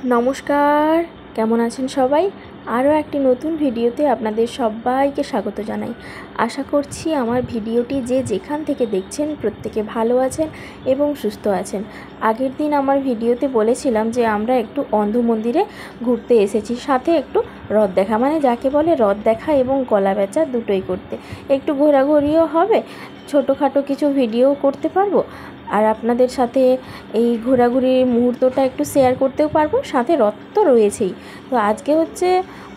নমস্কার, কেমন আছেন সবাই? আরও একটি নতুন ভিডিওতে আপনাদের সবাইকে স্বাগত জানাই। আশা করছি আমার ভিডিওটি যে যেখান থেকে দেখছেন প্রত্যেকে ভালো আছেন এবং সুস্থ আছেন। আগের দিন আমার ভিডিওতে বলেছিলাম যে আমরা একটু অন্ধ মন্দিরে ঘুরতে এসেছি, সাথে একটু রথ দেখা, মানে যাকে বলে রথ দেখা এবং গলা বেচা দুটোই করতে। একটু ঘোরাঘুরিও হবে, ছোটোখাটো কিছু ভিডিও করতে পারবো, আর আপনাদের সাথে এই ঘোরাঘুরির মুহূর্তটা একটু শেয়ার করতেও পারবো। সাথে রথ তো রয়েছেই। তো আজকে হচ্ছে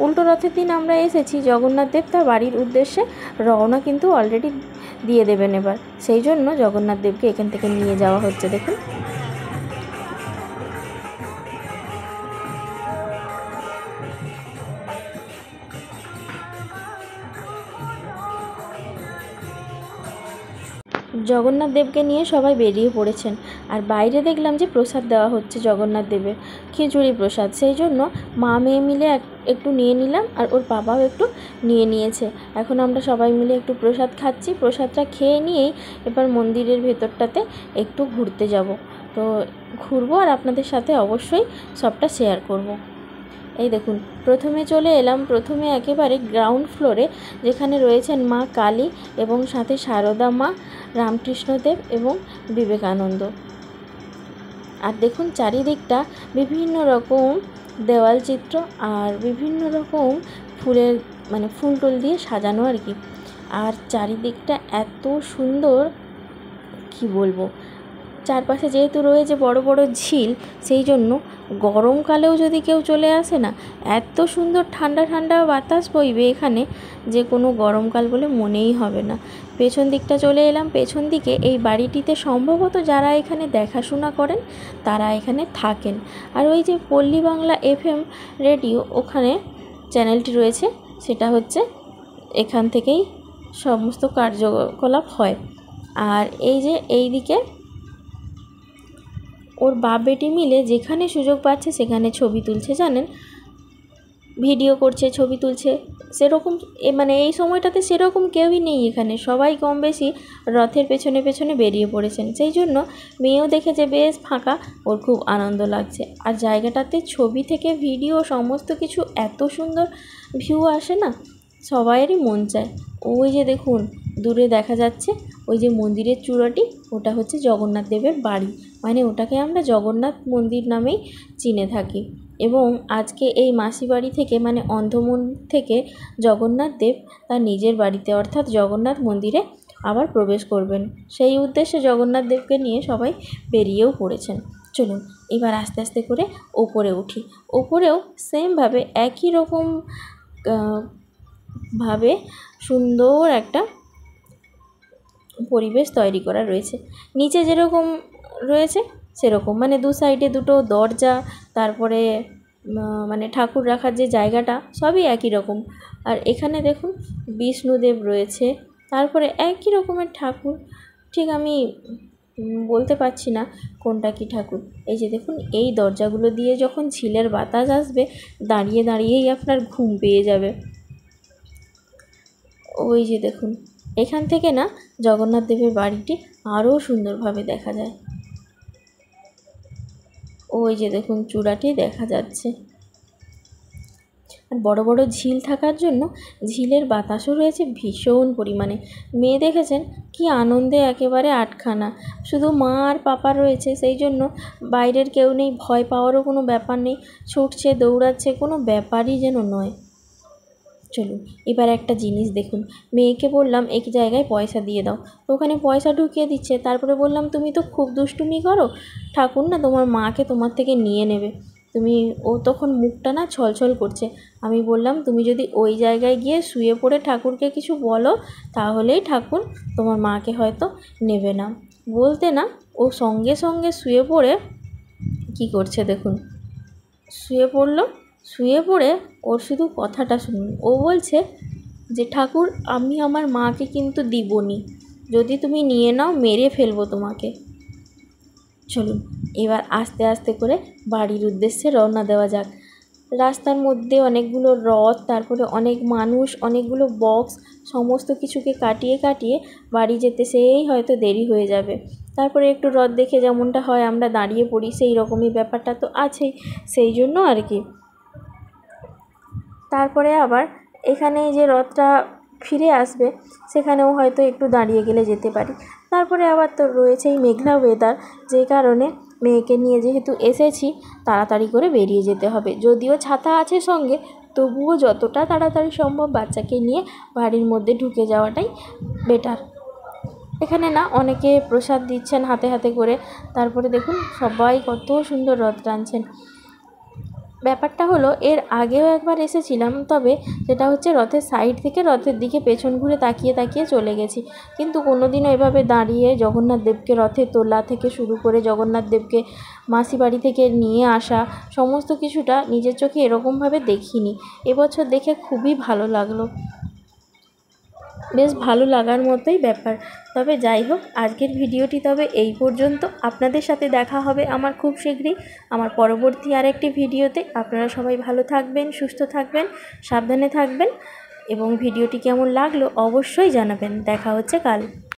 উল্টো রথের দিন আমরা এসেছি। জগন্নাথ দেব তার বাড়ির উদ্দেশ্যে রওনা কিন্তু অলরেডি দিয়ে দেবেন এবার, সেই জন্য জগন্নাথ দেবকে এখান থেকে নিয়ে যাওয়া হচ্ছে। দেখুন, জগন্নাথ দেবকে নিয়ে সবাই বেরিয়ে পড়েছেন। আর বাইরে দেখলাম যে প্রসাদ দেওয়া হচ্ছে জগন্নাথ দেবের, খিচুড়ি প্রসাদ। সেই জন্য মা মেয়ে মিলে একটু নিয়ে নিলাম, আর ওর বাবাও একটু নিয়ে নিয়েছে। এখন আমরা সবাই মিলে একটু প্রসাদ খাচ্ছি। প্রসাদটা খেয়ে নিয়েই এবার মন্দিরের ভেতরটাতে একটু ঘুরতে যাব। তো ঘুরবো আর আপনাদের সাথে অবশ্যই সবটা শেয়ার করব। এই দেখুন, প্রথমে চলে এলাম, প্রথমে একেবারে গ্রাউন্ড ফ্লোরে, যেখানে রয়েছেন মা কালী এবং সাথে সারদা মা, রামকৃষ্ণদেব এবং বিবেকানন্দ। আর দেখুন চারিদিকটা বিভিন্ন রকম দেওয়াল চিত্র আর বিভিন্ন রকম ফুলের মানে ফুল টুল দিয়ে সাজানো আর কি। আর চারিদিকটা এত সুন্দর, কি বলবো। চারপাশে যেহেতু রয়েছে বড় বড় ঝিল, সেই জন্য গরমকালেও যদি কেউ চলে আসে না, এত সুন্দর ঠান্ডা ঠান্ডা বাতাস বইবে এখানে, যে কোনো গরমকাল বলে মনেই হবে না। পেছন দিকটা চলে এলাম। পেছন দিকে এই বাড়িটিতে সম্ভবত যারা এখানে দেখাশোনা করেন তারা এখানে থাকেন। আর ওই যে পল্লী বাংলা FM রেডিও, ওখানে চ্যানেলটি রয়েছে, সেটা হচ্ছে এখান থেকেই সমস্ত কার্যকলাপ হয়। আর এই যে এই দিকে ওর বাপ বেটি মিলে যেখানে সুযোগ পাচ্ছে সেখানে ছবি তুলছে, জানেন, ভিডিও করছে, ছবি তুলছে। সেরকম মানে এই সময়টাতে সেরকম কেউই নেই এখানে, সবাই কম বেশি রথের পেছনে পেছনে বেরিয়ে পড়েছেন। সেই জন্য মেয়েও দেখেছে বেশ ফাঁকা, ওর খুব আনন্দ লাগছে। আর জায়গাটাতে ছবি থেকে ভিডিও সমস্ত কিছু এত সুন্দর ভিউ আসে না, সবাইয়েরই মন চায়। ওই যে দেখুন দূরে দেখা যাচ্ছে ওই যে মন্দিরের চূড়াটি, ওটা হচ্ছে জগন্নাথ দেবের বাড়ি, মানে ওটাকে আমরা জগন্নাথ মন্দির নামেই চিনে থাকি। এবং আজকে এই মাসি বাড়ি থেকে, মানে অন্ধমন থেকে, জগন্নাথ দেব তার নিজের বাড়িতে অর্থাৎ জগন্নাথ মন্দিরে আবার প্রবেশ করবেন। সেই উদ্দেশ্যে জগন্নাথ দেবকে নিয়ে সবাই বেরিয়েও পড়েছেন। চলুন এবার আস্তে আস্তে করে ওপরে উঠি। ওপরেও সেমভাবে একই রকম ভাবে সুন্দর একটা পরিবেশ তৈরি করা রয়েছে। নিচে যেরকম রয়েছে সেরকম, মানে দু সাইডে দুটো দরজা, তারপরে মানে ঠাকুর রাখার যে জায়গাটা, সবই একই রকম। আর এখানে দেখুন বিষ্ণুদেব রয়েছে, তারপরে একই রকমের ঠাকুর, ঠিক আমি বলতে পারছি না কোনটা কি ঠাকুর। এই যে দেখুন, এই দরজাগুলো দিয়ে যখন ঝিলের বাতাস আসবে, দাঁড়িয়ে দাঁড়িয়েই আপনার ঘুম পেয়ে যাবে। ওই যে দেখুন, এখান থেকে না জগন্নাথ দেবের বাড়িটি আরও সুন্দরভাবে দেখা যায়। ওই যে দেখুন চূড়াটি দেখা যাচ্ছে। আর বড় বড় ঝিল থাকার জন্য ঝিলের বাতাসও রয়েছে ভীষণ পরিমাণে। মেয়ে দেখেছেন কি আনন্দে একেবারে আটখানা, শুধু মা আর পাপা রয়েছে, সেই জন্য বাইরের কেউ নেই, ভয় পাওয়ারও কোনো ব্যাপার নেই, ছুটছে দৌড়াচ্ছে, কোনো ব্যাপারই যেন নয়। চলুন এবার একটা জিনিস দেখুন। মেয়েকে বললাম এক জায়গায় পয়সা দিয়ে দাও, তো ওখানে পয়সা ঢুকিয়ে দিচ্ছে। তারপরে বললাম তুমি তো খুব দুষ্টুমি করো, ঠাকুর না তোমার মাকে তোমার থেকে নিয়ে নেবে। ও তখন মুখটা না ছলছল করছে। আমি বললাম তুমি যদি ওই জায়গায় গিয়ে শুয়ে পড়ে ঠাকুরকে কিছু বলো, তাহলেই ঠাকুর তোমার মাকে হয়তো নেবে না। বলতে না ও সঙ্গে সঙ্গে শুয়ে পড়ে কি করছে দেখুন, শুয়ে পড়লো। শুয়ে পড়ে ওর শুধু কথাটা শুনুন, ও বলছে যে ঠাকুর আমি আমার মাকে কিন্তু দিবনি, যদি তুমি নিয়ে নাও মেরে ফেলবো তোমাকে। চলুন এবার আস্তে আস্তে করে বাড়ির উদ্দেশ্যে রওনা দেওয়া যাক। রাস্তার মধ্যে অনেকগুলো রথ, তারপরে অনেক মানুষ, অনেকগুলো বক্স, সমস্ত কিছুকে কাটিয়ে কাটিয়ে বাড়ি যেতে সেই হয়তো দেরি হয়ে যাবে। তারপরে একটু রথ দেখে যেমনটা হয় আমরা দাঁড়িয়ে পড়ি, সেই রকমই ব্যাপারটা তো আছেই, সেই জন্য আর কি। তারপরে আবার এখানে যে রথটা ফিরে আসবে সেখানেও হয়তো একটু দাঁড়িয়ে গেলে যেতে পারি। তারপরে আবার তো রয়েছেই মেঘলা ওয়েদার, যে কারণে মেয়েকে নিয়ে যেহেতু এসেছি তাড়াতাড়ি করে বেরিয়ে যেতে হবে। যদিও ছাতা আছে সঙ্গে, তবুও যতটা তাড়াতাড়ি সম্ভব বাচ্চাকে নিয়ে বাড়ির মধ্যে ঢুকে যাওয়াটাই বেটার। এখানে না অনেকে প্রসাদ দিচ্ছেন হাতে হাতে করে, তারপরে দেখুন সবাই কত সুন্দর রথ টানছেন। ব্যাপারটা হলো এর আগেও একবার এসেছিলাম, তবে সেটা হচ্ছে রথের সাইড থেকে রথের দিকে পেছন ঘুরে তাকিয়ে তাকিয়ে চলে গেছি, কিন্তু কোনো দিনও এভাবে দাঁড়িয়ে জগন্নাথ দেবকে রথে তোলা থেকে শুরু করে জগন্নাথ দেবকে মাসি বাড়ি থেকে নিয়ে আসা সমস্ত কিছুটা নিজের চোখে এরকমভাবে দেখিনি। এবছর দেখে খুবই ভালো লাগলো, বেশ ভালো লাগার মতোই ব্যাপার। তবে যাই হোক, আজকের ভিডিওটি তবে এই পর্যন্ত। আপনাদের সাথে দেখা হবে আমার খুব শীঘ্রই আমার পরবর্তী আরেকটি ভিডিওতে। আপনারা সবাই ভালো থাকবেন, সুস্থ থাকবেন, সাবধানে থাকবেন এবং ভিডিওটি কেমন লাগলো অবশ্যই জানাবেন। দেখা হচ্ছে কাল।